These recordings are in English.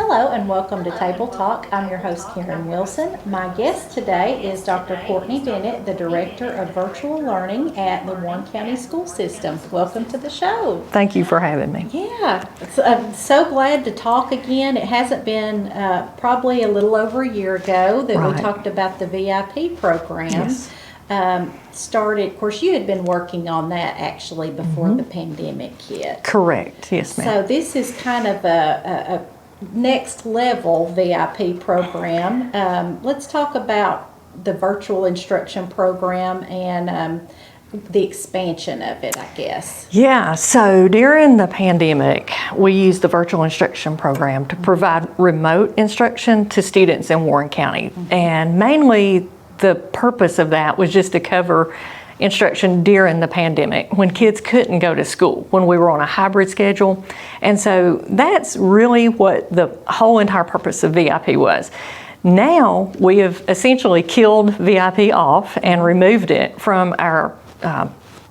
Hello and welcome to Table Talk. I'm your host, Karen Wilson. My guest today is Dr. Courtney Bennett, the Director of Virtual Learning at the Warren County School System. Welcome to the show. Thank you for having me. Yeah, I'm so glad to talk again. It hasn't been probably a little over a year ago that we talked about the VIP program. Yes. Started, of course, you had been working on that actually before the pandemic hit. Correct. Yes, ma'am. So this is kind of a next level VIP program. Let's talk about the virtual instruction program and the expansion of it, I guess. Yeah, so during the pandemic, we used the virtual instruction program to provide remote instruction to students in Warren County. And mainly the purpose of that was just to cover instruction during the pandemic when kids couldn't go to school, when we were on a hybrid schedule. And so that's really what the whole entire purpose of VIP was. Now we have essentially killed VIP off and removed it from our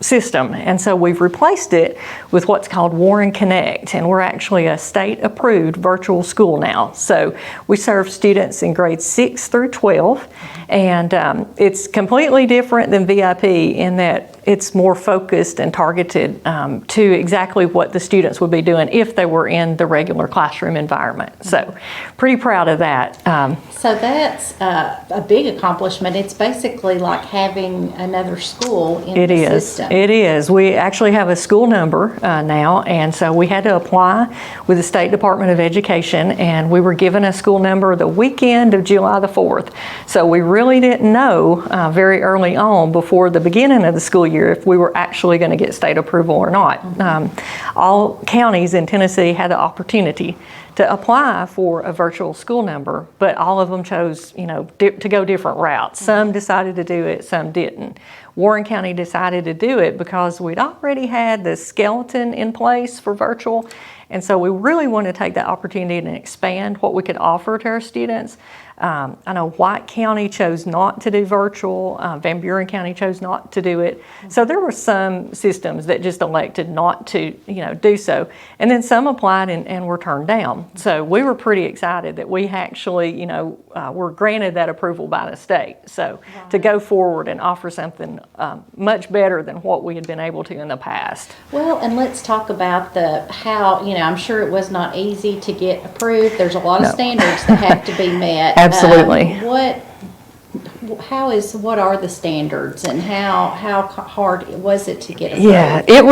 system, and so we've replaced it with what's called Warren Connect, and we're actually a state-approved virtual school now. So we serve students in grades 6 through 12, and it's completely different than VIP in that it's more focused and targeted to exactly what the students would be doing if they were in the regular classroom environment. So pretty proud of that. So that's a big accomplishment. It's basically like having another school in the system. It is. We actually have a school number now, and so we had to apply with the State Department of Education, and we were given a school number the weekend of July the 4th. So we really didn't know very early on before the beginning of the school year if we were actually going to get state approval or not. All counties in Tennessee had the opportunity to apply for a virtual school number, but all of them chose, to go different routes. Some decided to do it, some didn't. Warren County decided to do it because we'd already had the skeleton in place for virtual, and so we really wanted to take that opportunity and expand what we could offer to our students. I know White County chose not to do virtual, Van Buren County chose not to do it. So there were some systems that just elected not to, do so. And then some applied and were turned down. So we were pretty excited that we actually, were granted that approval by the state. So to go forward and offer something much better than what we had been able to in the past. Well, and let's talk about how, I'm sure it was not easy to get approved. There's a lot of standards that have to be met. Absolutely. What are the standards, and how hard was it to get approved? Yeah, it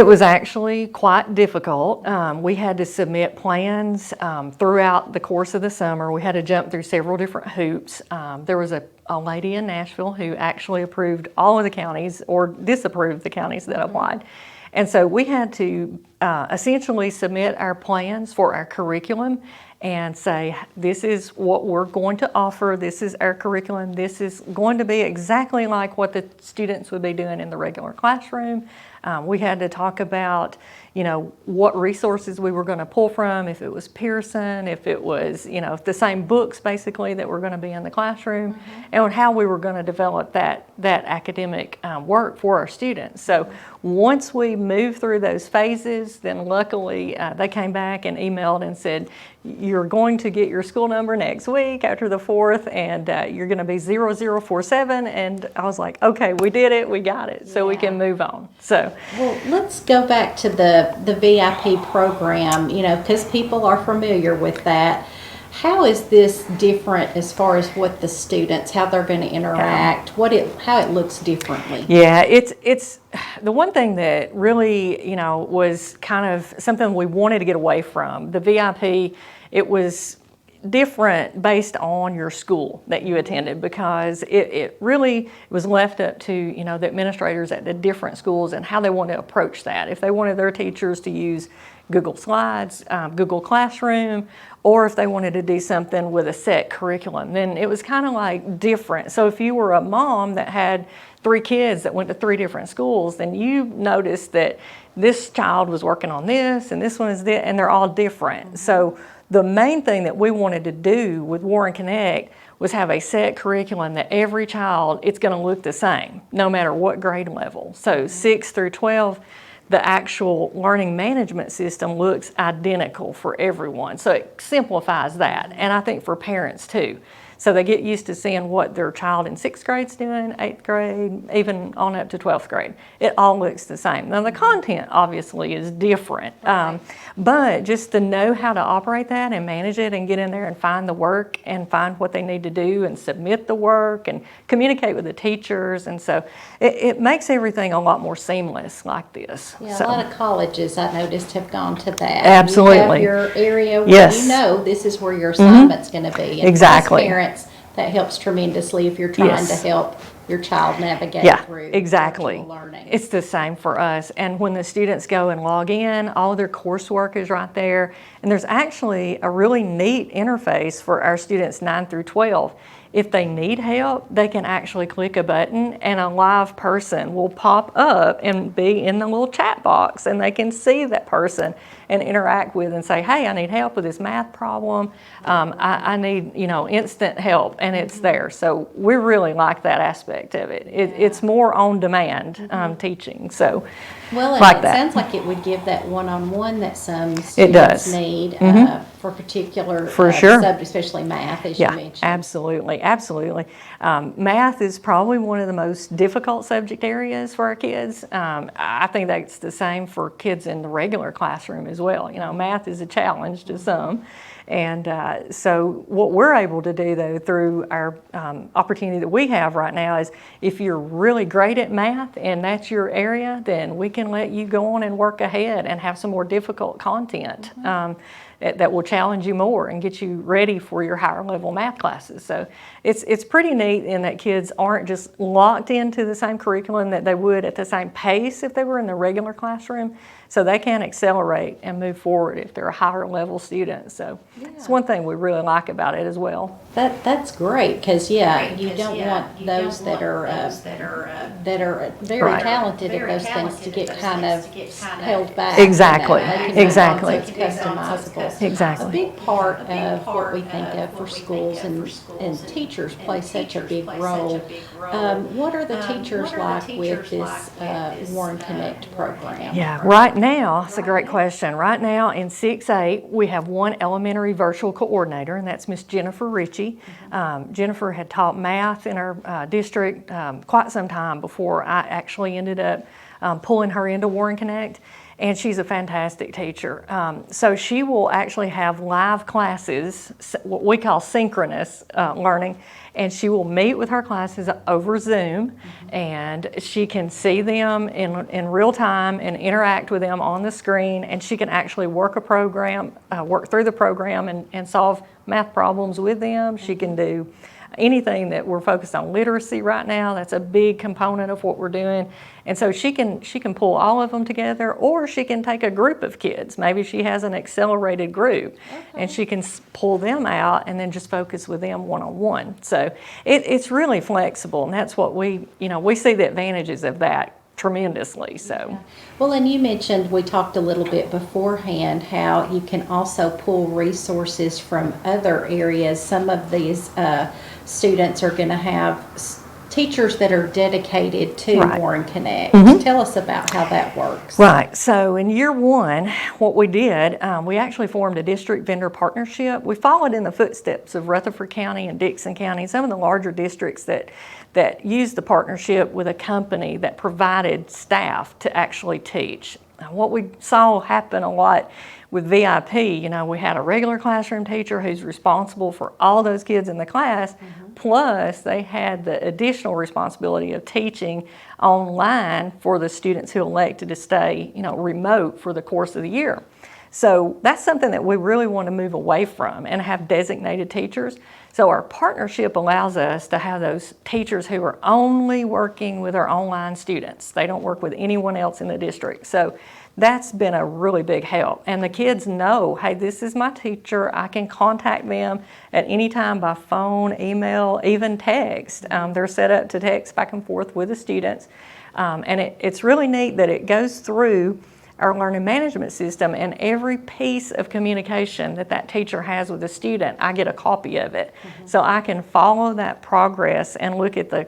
was actually quite difficult. We had to submit plans throughout the course of the summer. We had to jump through several different hoops. There was a lady in Nashville who actually approved all of the counties or disapproved the counties that applied. And so we had to essentially submit our plans for our curriculum and say, this is what we're going to offer, this is our curriculum, this is going to be exactly like what the students would be doing in the regular classroom. We had to talk about, what resources we were going to pull from, if it was Pearson, if it was, the same books basically that were going to be in the classroom, and how we were going to develop that academic work for our students. So once we moved through those phases, then luckily they came back and emailed and said, you're going to get your school number next week after the 4th, and you're going to be 0047. And I was like, okay, we did it, we got it, so we can move on. So, well, let's go back to the VIP program, because people are familiar with that. How is this different as far as what the students, how they're going to interact, how it looks differently? Yeah, it's the one thing that really, was kind of something we wanted to get away from. The VIP, it was different based on your school that you attended, because it really was left up to the administrators at the different schools and how they want to approach that. If they wanted their teachers to use Google Slides, Google Classroom, or if they wanted to do something with a set curriculum. Then it was kind of like different. So if you were a mom that had 3 kids that went to 3 different schools, then you noticed that this child was working on this and this one is this, and they're all different. So the main thing that we wanted to do with Warren Connect was have a set curriculum that every child, it's going to look the same, no matter what grade level. So 6 through 12, the actual learning management system looks identical for everyone. So it simplifies that, and I think for parents too. So they get used to seeing what their child in 6th grade's doing, 8th grade, even on up to 12th grade. It all looks the same. Now the content obviously is different, but just to know how to operate that and manage it and get in there and find the work and find what they need to do and submit the work and communicate with the teachers. And so it makes everything a lot more seamless like this. Yeah, So, a lot of colleges I noticed have gone to that. Absolutely. You have your area where Yes. you know this is where your assignment's going to be. And Exactly. as parents, that helps tremendously if you're trying Yes. to help your child navigate through exactly. virtual learning. It's the same for us. And when the students go and log in, all their coursework is right there. And there's actually a really neat interface for our students 9 through 12. If they need help, they can actually click a button and a live person will pop up and be in the little chat box, and they can see that person and interact with and say, hey, I need help with this math problem. I need, instant help, and it's there. So we really like that aspect of it. It's more on demand teaching. So Well, and like it that. sounds like it would give that one-on-one that some does. students need for particular For sure. subjects, especially math, as you mentioned. Absolutely. Math is probably one of the most difficult subject areas for our kids. I think that's the same for kids in the regular classroom as well. Math is a challenge to some. And so what we're able to do, though, through our opportunity that we have right now is if you're really great at math and that's your area, then we can let you go on and work ahead and have some more difficult content that will challenge you more and get you ready for your higher level math classes. So it's pretty neat in that kids aren't just locked into the same curriculum that they would at the same pace if they were in the regular classroom. So they can accelerate and move forward if they're a higher level student. So it's one thing we really like about it as well. That's great because you don't want those that are very Right. talented at those things to get kind of held back. Exactly. They can Exactly. It's customizable. Exactly. A big part of what we think of for schools and teachers play such a big role. What are the teachers like with this Warren Connect program? Yeah, right now, that's a great question. Right now in 6-8, we have one elementary virtual coordinator, and that's Miss Jennifer Ritchie. Jennifer had taught math in our district quite some time before I actually ended up pulling her into Warren Connect. And she's a fantastic teacher. So she will actually have live classes, what we call synchronous learning, and she will meet with her classes over Zoom, and she can see them in real time and interact with them on the screen, and she can actually work through the program and solve math problems with them. She can do anything that we're focused on literacy right now. That's a big component of what we're doing. And so she can pull all of them together, or she can take a group of kids. Maybe she has an accelerated group, and she can pull them out and then just focus with them one-on-one. So it's really flexible, and that's what we see the advantages of that tremendously. So. Well, and you mentioned, we talked a little bit beforehand, how you can also pull resources from other areas. Some of these students are going to have teachers that are dedicated to Warren Connect. Tell us about how that works. Right. So in year 1, what we did, we actually formed a district vendor partnership. We followed in the footsteps of Rutherford County and Dixon County, some of the larger districts that used the partnership with a company that provided staff to actually teach. What we saw happen a lot with VIP, we had a regular classroom teacher who's responsible for all those kids in the class, plus they had the additional responsibility of teaching online for the students who elected to stay, remote for the course of the year. So that's something that we really want to move away from and have designated teachers. So our partnership allows us to have those teachers who are only working with our online students. They don't work with anyone else in the district. So that's been a really big help. And the kids know, hey, this is my teacher. I can contact them at any time by phone, email, even text. They're set up to text back and forth with the students. And it's really neat that it goes through our learning management system, and every piece of communication that teacher has with the student, I get a copy of it. So I can follow that progress and look at the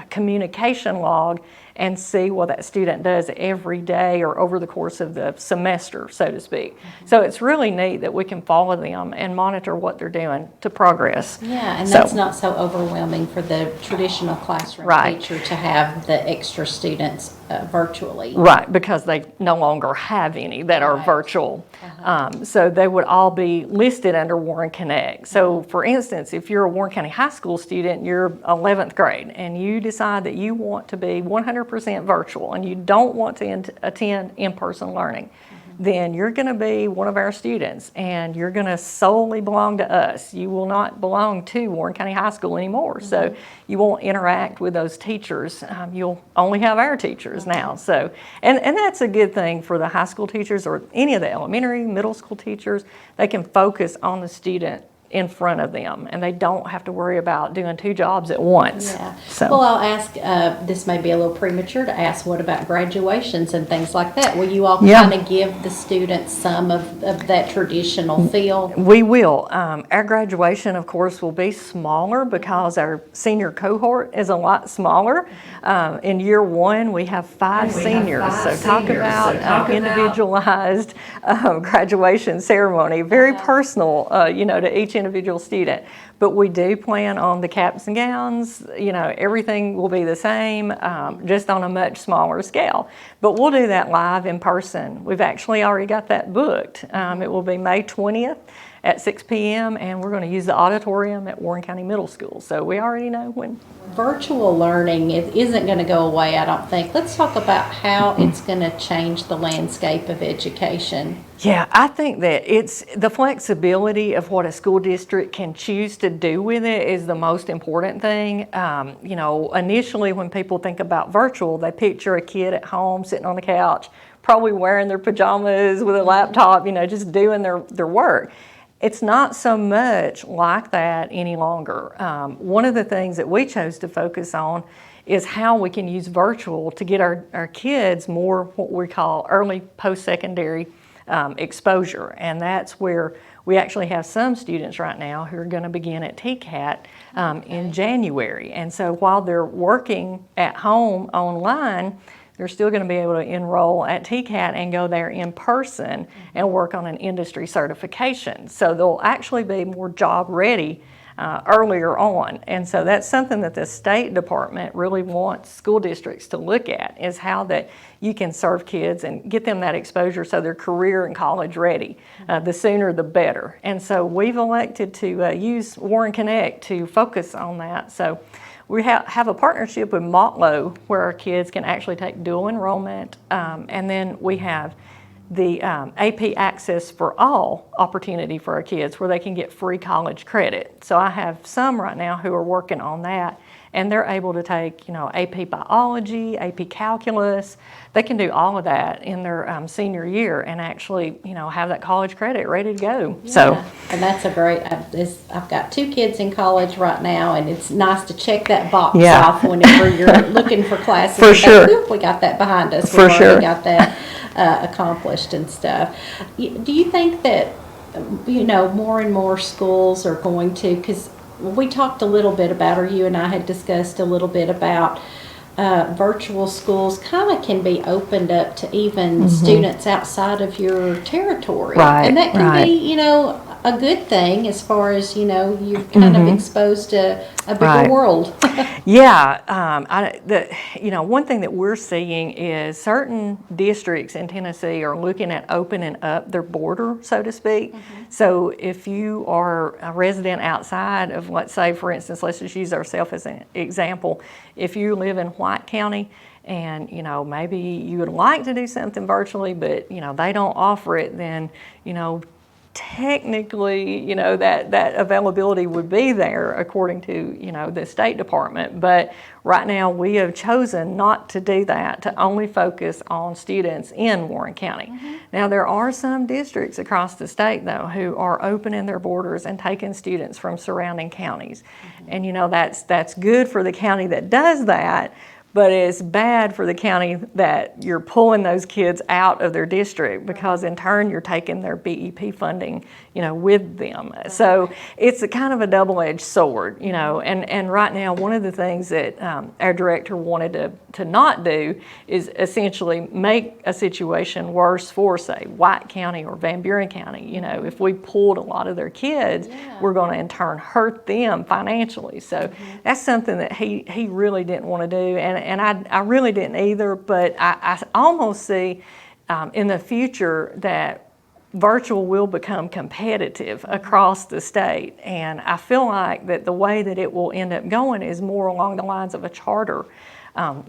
communication log and see what that student does every day or over the course of the semester, so to speak. So it's really neat that we can follow them and monitor what they're doing to progress. Yeah, and that's not so overwhelming for the traditional classroom teacher to have the extra students virtually. Right, because they no longer have any that are virtual. So they would all be listed under Warren Connect. So for instance, if you're a Warren County High School student, you're 11th grade, and you decide that you want to be 100% virtual and you don't want to attend in-person learning, then you're going to be one of our students, and you're going to solely belong to us. You will not belong to Warren County High School anymore, so you won't interact with those teachers. You'll only have our teachers now. So, and that's a good thing for the high school teachers or any of the elementary, middle school teachers. They can focus on the student in front of them, and they don't have to worry about doing two jobs at once. Yeah. So. Well, I'll ask, this may be a little premature to ask, what about graduations and things like that? Will you all kind of give the students some of that traditional feel? We will. Our graduation, of course, will be smaller because our senior cohort is a lot smaller. In year one, we have five seniors. So talk about individualized graduation ceremony, very personal, to each individual student. But we do plan on the caps and gowns, everything will be the same, just on a much smaller scale. But we'll do that live in person. We've actually already got that booked. It will be May 20th at 6 p.m. and we're going to use the auditorium at Warren County Middle School. So we already know when. Virtual learning isn't going to go away, I don't think. Let's talk about how it's going to change the landscape of education. Yeah, I think that it's the flexibility of what a school district can choose to do with it is the most important thing. Initially when people think about virtual, they picture a kid at home sitting on the couch, probably wearing their pajamas with a laptop, just doing their work. It's not so much like that any longer. One of the things that we chose to focus on is how we can use virtual to get our kids more what we call early post-secondary exposure. And that's where we actually have some students right now who are going to begin at TCAT in January. And so while they're working at home online, they're still going to be able to enroll at TCAT and go there in person and work on an industry certification. So they'll actually be more job ready earlier on. And so that's something that the State Department really wants school districts to look at, is how that you can serve kids and get them that exposure so they're career and college ready. The sooner the better. And so we've elected to use Warren Connect to focus on that. So we have a partnership with Montlow where our kids can actually take dual enrollment, and then we have the AP Access for All opportunity for our kids where they can get free college credit. So I have some right now who are working on that, and they're able to take, AP Biology, AP Calculus. They can do all of that in their senior year and actually, have that college credit ready to go. Yeah. So, and that's a great, I've got 2 kids in college right now, and it's nice to check that box off whenever you're looking for classes. For sure. We got that behind us. For We've sure. already got that accomplished and stuff. Do you think that, more and more schools are going to, because we talked a little bit about, or you and I had discussed a little bit about virtual schools kind of can be opened up to even students outside of your territory. Right, and that can be, a good thing as far as, you're kind of exposed to a bigger world. One thing that we're seeing is certain districts in Tennessee are looking at opening up their border, so to speak. So if you are a resident outside of, let's say, for instance, let's just use ourselves as an example. If you live in White County and, maybe you would like to do something virtually, but, they don't offer it, then, technically, that availability would be there according to, the State Department. But right now we have chosen not to do that, to only focus on students in Warren County. Now there are some districts across the state though who are opening their borders and taking students from surrounding counties. And that's good for the county that does that. But it's bad for the county that you're pulling those kids out of their district, because in turn you're taking their BEP funding, with them. So it's a kind of a double-edged sword, and right now one of the things that our director wanted to not do is essentially make a situation worse for, say, White County or Van Buren County. If we pulled a lot of their kids, we're going to in turn hurt them financially. So that's something that he really didn't want to do. And I really didn't either, but I almost see in the future that virtual will become competitive across the state. And I feel like that the way that it will end up going is more along the lines of a charter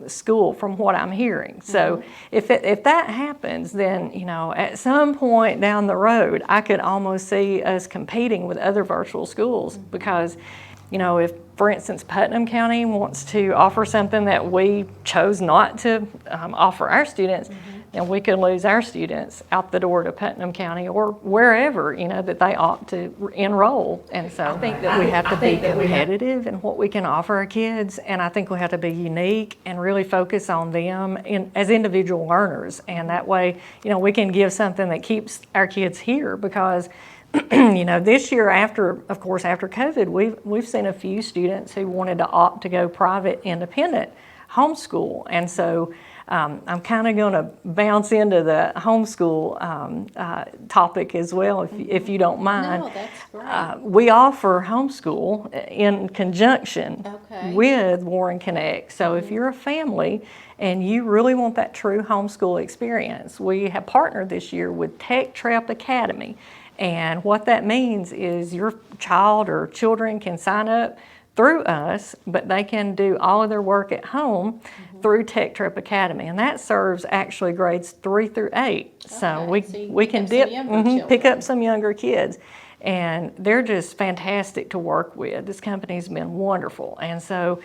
school, from what I'm hearing. So if that happens, then, at some point down the road, I could almost see us competing with other virtual schools, because if, for instance, Putnam County wants to offer something that we chose not to offer our students, then we could lose our students out the door to Putnam County or wherever, that they ought to enroll. And so I think that we have to be competitive in what we can offer our kids, and I think we have to be unique and really focus on them as individual learners. And that way, we can give something that keeps our kids here, because this year, after COVID, we've seen a few students who wanted to opt to go private, independent homeschool. And so I'm kind of going to bounce into the homeschool topic as well, if you don't mind. No, that's great. We offer homeschool in conjunction with Warren Connect. So if you're a family and you really want that true homeschool experience, we have partnered this year with Tech Trap Academy. And what that means is your child or children can sign up through us, but they can do all of their work at home through Tech Trap Academy. And that serves actually grades 3 through 8. So we can pick up some younger kids. And they're just fantastic to work with. This company's been wonderful. And so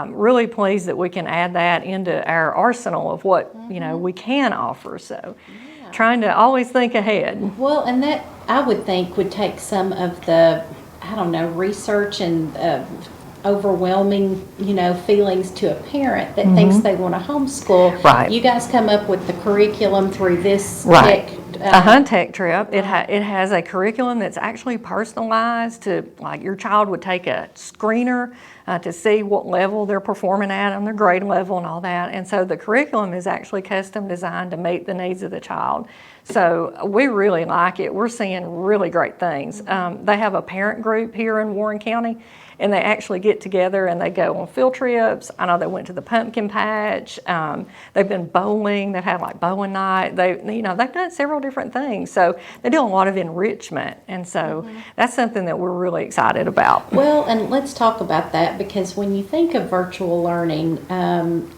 really pleased that we can add that into our arsenal of what, we can offer. So trying to always think ahead. Well, and that, I would think, would take some of the, research and overwhelming, feelings to a parent that thinks they want to homeschool. Right. You guys come up with the curriculum through this Right. Tech Trip. It has a curriculum that's actually personalized to, like, your child would take a screener to see what level they're performing at on their grade level and all that. And so the curriculum is actually custom designed to meet the needs of the child. So we really like it. We're seeing really great things. They have a parent group here in Warren County, and they actually get together and they go on field trips. I know they went to the pumpkin patch. They've been bowling. They've had like bowling night. They've done several different things. So they do a lot of enrichment, and so that's something that we're really excited about. Well, and let's talk about that, because when you think of virtual learning,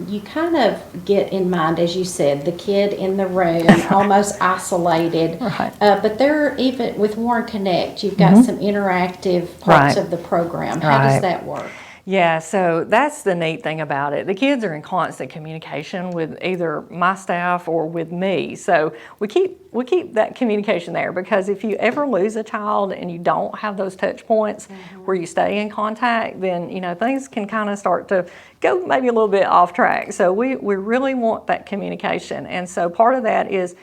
you kind of get in mind, as you said, the kid in the room, almost isolated. Right. But even with Warren Connect, you've got some interactive parts of the program. How does that work? Yeah, so that's the neat thing about it. The kids are in constant communication with either my staff or with me. So we keep that communication there, because if you ever lose a child and you don't have those touch points where you stay in contact, then things can kind of start to go maybe a little bit off track. So we really want that communication, and so part of that is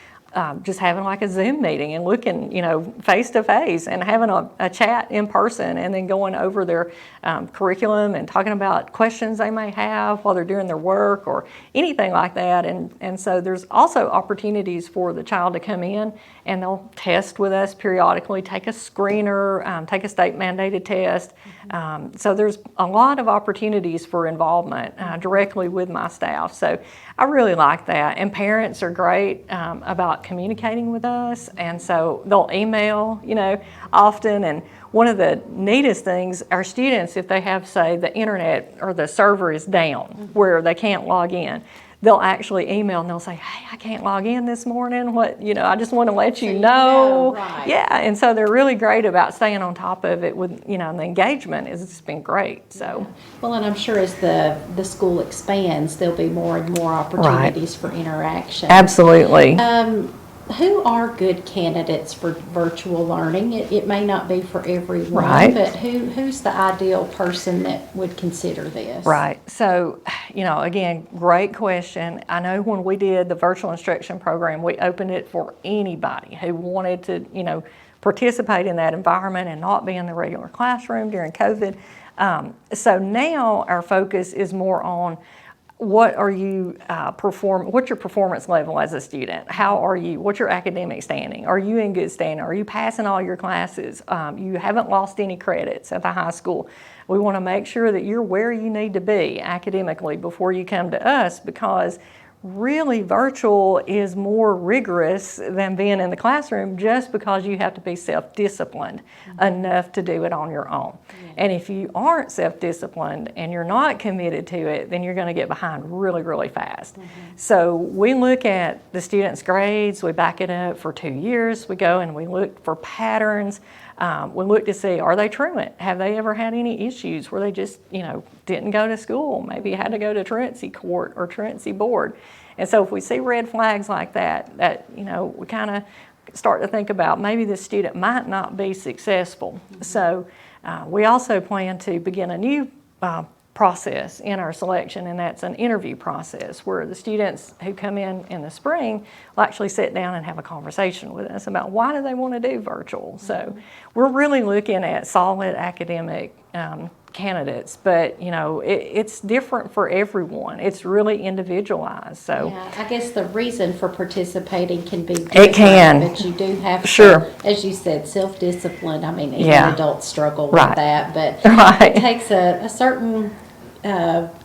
just having like a Zoom meeting and looking, face to face, and having a chat in person, and then going over their curriculum and talking about questions they may have while they're doing their work or anything like that. And so there's also opportunities for the child to come in and they'll test with us periodically, take a screener, take a state mandated test. So there's a lot of opportunities for involvement directly with my staff. So I really like that. And parents are great about communicating with us, and so they'll email, often. And one of the neatest things, our students, if they have, say, the internet or the server is down where they can't log in, they'll actually email and they'll say, hey, I can't log in this morning. What, I just want to let So you you know. know, right. Yeah, and so they're really great about staying on top of it with, and the engagement has just been great. So, Well, and I'm sure as the school expands, there'll be more and more opportunities for interaction. absolutely. Who are good candidates for virtual learning? It may not be for everyone, Right. but who's the ideal person that would consider this? Right. So, again, great question. I know when we did the virtual instruction program, we opened it for anybody who wanted to, participate in that environment and not be in the regular classroom during COVID. So now our focus is more on what are you what's your performance level as a student? How are you? What's your academic standing? Are you in good standing? Are you passing all your classes? You haven't lost any credits at the high school. We want to make sure that you're where you need to be academically before you come to us, because really virtual is more rigorous than being in the classroom, just because you have to be self-disciplined enough to do it on your own. And if you aren't self-disciplined and you're not committed to it, then you're going to get behind really, really fast. So we look at the students' grades, we back it up for 2 years, we go and we look for patterns. We look to see, are they truant? Have they ever had any issues where they just, didn't go to school, maybe had to go to truancy court or truancy board? And so if we see red flags like that, we kind of start to think about maybe the student might not be successful. So we also plan to begin a new process in our selection, and that's an interview process where the students who come in the spring will actually sit down and have a conversation with us about why do they want to do virtual. So we're really looking at solid academic candidates, but it's different for everyone. It's really individualized. So yeah, I guess the reason for participating can be different, it can, but you do have sure, to, as you said, self-discipline. I mean, even yeah, adults struggle right, with that, but right, it takes a certain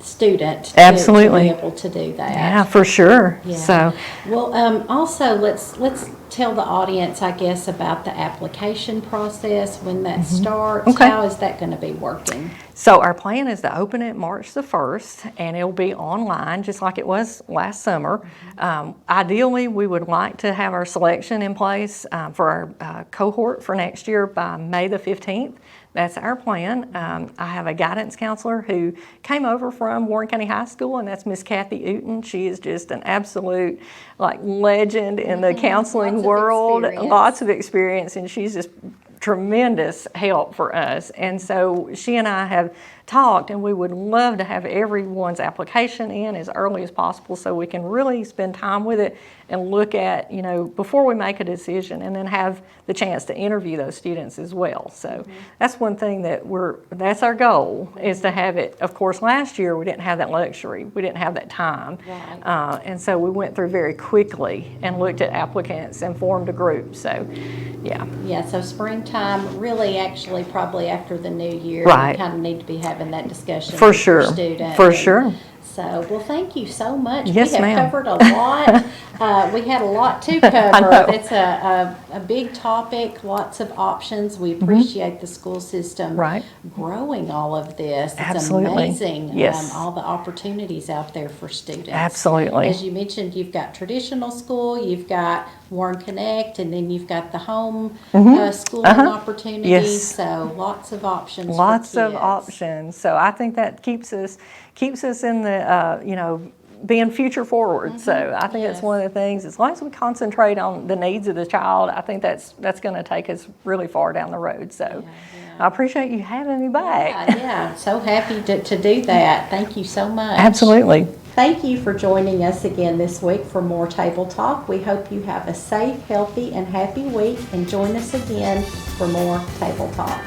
student absolutely to be able to do that. Yeah, for sure. Yeah. So, well, also let's tell the audience, I guess, about the application process when that starts. Okay. How is that going to be working? So our plan is to open it March the 1st, and it'll be online just like it was last summer. Ideally, we would like to have our selection in place for our cohort for next year by May the 15th. That's our plan. I have a guidance counselor who came over from Warren County High School, and that's Miss Kathy Uten. She is just an absolute legend in the counseling world. Lots of experience, and she's just tremendous help for us. And so she and I have talked, and we would love to have everyone's application in as early as possible so we can really spend time with it and look at, before we make a decision, and then have the chance to interview those students as well. So that's one thing that's our goal, is to have it. Of course, last year we didn't have that luxury. We didn't have that time. Right. And so we went through very quickly and looked at applicants and formed a group. So, yeah. Yeah, so springtime, really actually probably after the new year, Right. we kind of need to be having that discussion For with sure. your student. For sure. So, well, thank you so much. Yes, we have ma'am. covered a lot. We had a lot to cover. know. It's a big topic, lots of options. We appreciate the school system Right. growing all of this. It's Absolutely. amazing, Yes. all the opportunities out there for students. Absolutely. As you mentioned, you've got traditional school, you've got Warren Connect, and then you've got the home schooling opportunities. Yes. So lots of options. Lots for of kids. options. So I think that keeps us in the being future forward. So I think that's one of the things. As long as we concentrate on the needs of the child, I think that's going to take us really far down the road. So I appreciate you having me back. Yeah, so happy to do that. Thank you so much. Absolutely. Thank you for joining us again this week for more Table Talk. We hope you have a safe, healthy, and happy week, and join us again for more Table Talk.